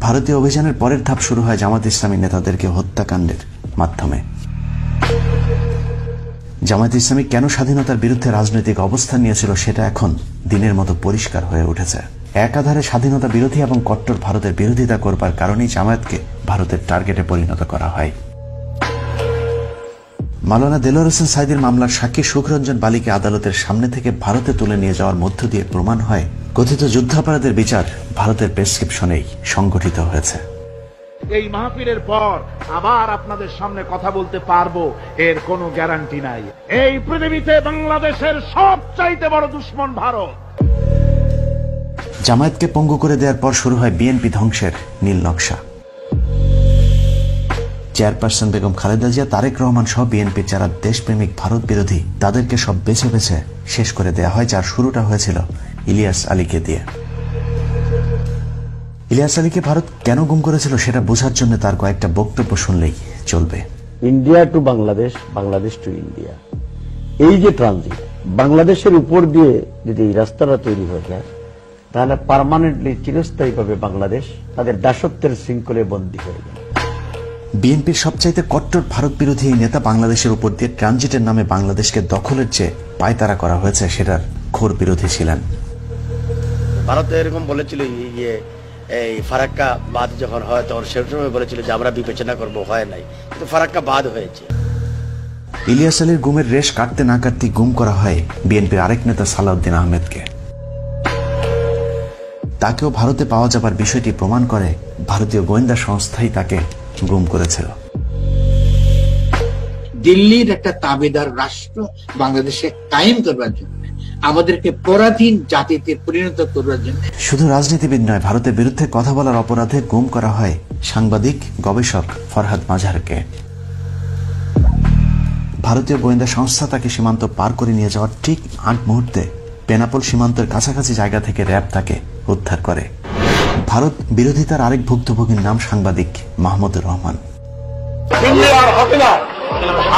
ভারতীয় অভিযানের পরের ধাপ শুরু হয় জামাত ইসলামী নেতাদেরকে হত্যাকাণ্ডের মাধ্যমে। জামায়াত ইসলামী কেন স্বাধীনতার বিরুদ্ধে রাজনৈতিক অবস্থান নিয়েছিল সেটা এখন দিনের মতো পরিষ্কার হয়ে উঠেছে। একাধারে স্বাধীনতা বিরোধী এবং কট্টর ভারতের বিরোধিতা করবার কারণেই জামায়াতকে ভারতের টার্গেটে পরিণত করা হয়। মাওলানা দেলোয়ার হোসেন সাঈদীর মামলার সাক্ষী সুখরঞ্জন বালিকে আদালতের সামনে থেকে ভারতে তুলে নিয়ে যাওয়ার মধ্য দিয়ে প্রমাণ হয় কথিত যুদ্ধাপরাধের বিচার ভারতের প্রেসক্রিপশনেই সংগঠিত হয়েছে। এই মাহফিলের পর আবার আপনাদের সামনে কথা বলতে পারবো এর কোনো গ্যারান্টি নাই। এই পৃথিবীতে বাংলাদেশের সবচাইতে বড় দুশ্মন ভারত। জামায়াতকে পঙ্গু করে দেওয়ার পর শুরু হয় বিএনপি ধ্বংসের নীল নকশা। চেয়ারপারসন বেগম খালেদা জিয়া, তারেক রহমান সহ বিএনপির যারা দেশপ্রেমিক ভারত বিরোধী তাদেরকে সব বেছে বেছে শেষ করে দেয়া হয়, যার শুরুটা হয়েছিল ইলিয়াস আলীকে দিয়ে। ইলিয়াস আলীকে ভারত কেন গুম করেছিল সেটা বোঝার জন্য তার কয়েকটা বক্তব্য শুনলেই চলবে। India to Bangladesh, Bangladesh to India, এই যে ট্রানজিট বাংলাদেশের উপর দিয়ে যদি এই রাস্তাটা তৈরি হয়ে যায় তাহলে পার্মানেন্টলি চিরস্থায়ীভাবে বাংলাদেশ তাদের দাসত্বের শৃঙ্খলে বন্দী হয়ে যায়। বিএনপির সবচাইতে কট্টর ভারত বিরোধী এই নেতা বাংলাদেশের উপর দিয়ে ট্রানজিটের নামে বাংলাদেশকে দখলের যে পায়তারা করা হয়েছে সেটার ঘোর বিরোধী ছিলেন। ভারত এরকম বলেছিল এই ফারাক্কা বাদ যখন হয় তখন সে সময় বলেছিল যে আমরা বিবেচনা করব, হয় নাই, কিন্তু ফারাক্কা বাদ হয়েছে। ইলিয়াস আলীর গুমের রেশ কাটতে না কাটতে গুম করা হয় বিএনপির আরেক নেতা সালাউদ্দিন আহমেদকে। তাকেও ভারতে পাওয়া যাবার বিষয়টি প্রমাণ করে ভারতীয় গোয়েন্দা সংস্থাই তাকে গুম করেছিল। দিল্লির একটা তাবেদার রাষ্ট্র বাংলাদেশে কায়েম করবার জন্য, আমাদেরকে পরাধীন জাতিতে পরিণত করবার জন্য। শুধু রাজনীতিবিদ নয়, ভারতের বিরুদ্ধে কথা বলার অপরাধে গুম করা হয় সাংবাদিক গবেষক ফরহাদ মাঝহারকে। ভারতীয় গোয়েন্দা সংস্থা তাকে সীমান্ত পার করে নিয়ে যাওয়ার ঠিক আগ মুহূর্তে বেনাপোল সীমান্তের কাছাকাছি জায়গা থেকে র্যাব তাকে উদ্ধার করে। ভারত বিরোধিতার আরেক ভুক্তভোগীর নাম সাংবাদিক মাহমুদুর রহমান।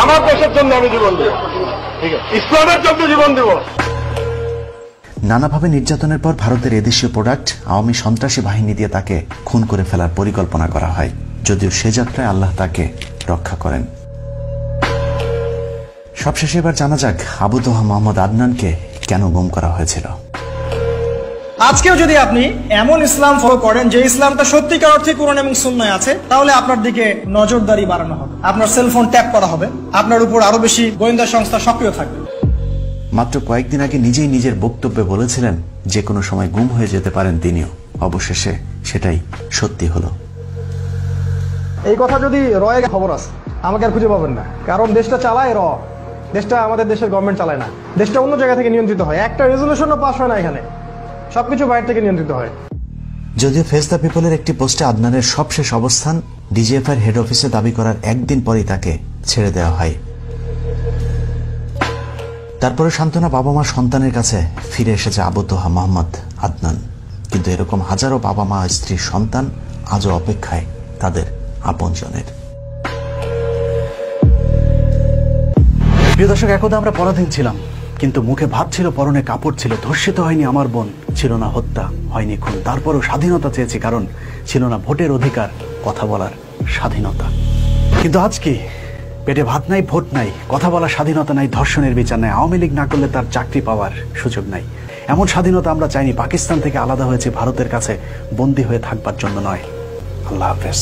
আমার দেশের জন্য আমি জীবন দেব, ইসলামের জন্য জীবন দেব। নানাভাবে নির্যাতনের পর ভারতের এদেশীয় প্রোডাক্ট আওয়ামী সন্ত্রাসী বাহিনী দিয়ে তাকে খুন করে ফেলার পরিকল্পনা করা হয়, যদিও সে যাত্রায় আল্লাহ তাকে রক্ষা করেন। সবশেষে এবার জানা যাক আবু তোহা মোহাম্মদ আদনানকে কেন গুম করা হয়েছিল। আজকেও যদি আপনি এমন ইসলাম ফলো করেন যে ইসলামটা সত্যিকার অর্থে কোরআন এবং সুন্নাহয় আছে, তাহলে আপনার দিকে নজরদারি বাড়ানো হবে, আপনার সেলফোন ট্যাপ করা হবে, আপনার উপর আরো বেশি গোয়েন্দা সংস্থা সক্রিয় থাকবে। মাত্র কয়েকদিন আগে নিজেই নিজের বক্তব্যে বলেছিলেন যে কোনো সময় গুম হয়ে যেতে পারেন তিনিও। অবশেষে সেটাই সত্যি হলো। এই কথা যদি রয়ে খবর আছে আমাকে আর খুঁজে পাবেন না, কারণ দেশটা চালায় দেশটা আমাদের দেশের গভর্নমেন্ট চালায় না, দেশটা অন্য জায়গা থেকে নিয়ন্ত্রিত হয়। একটা রেজলিউশনও পাস হয় না, এখানে সবকিছু বাইরে থেকে নিয়ন্ত্রিত হয়। যদিও ফেস দ্য পিপলের একটি পোস্টে আদনানের সবশেষ অবস্থান ডিজিএফআই হেড অফিসে দাবি করার একদিন পরেই তাকে ছেড়ে দেওয়া হয়। তারপরে সান্ত্বনা বাবা মা সন্তানের কাছে ফিরে এসেছে আবু তোহা মোহাম্মদ আদনান। কিন্তু এরকম হাজারো বাবা মা স্ত্রী সন্তান আজও অপেক্ষায় তাদের আপনজনের। প্রিয় দর্শক, একদা আমরা পরাধীন ছিলাম, কিন্তু মুখে ভাত ছিল, পরনে কাপড় ছিল, ধর্ষিত হয়নি আমার বোন, ছিল না হত্যা, হয়নি খুন। তারপরও স্বাধীনতা চেয়েছি, কারণ ছিল না ভোটের অধিকার, কথা বলার স্বাধীনতা। কিন্তু আজ কি? পেটে ভাত নাই, ভোট নাই, কথা বলার স্বাধীনতা নাই, ধর্ষণের বিচার নাই, আওয়ামী লীগ না করলে তার চাকরি পাওয়ার সুযোগ নাই। এমন স্বাধীনতা আমরা চাইনি। পাকিস্তান থেকে আলাদা হয়েছে ভারতের কাছে বন্দী হয়ে থাকবার জন্য নয়। আল্লাহ হাফেজ।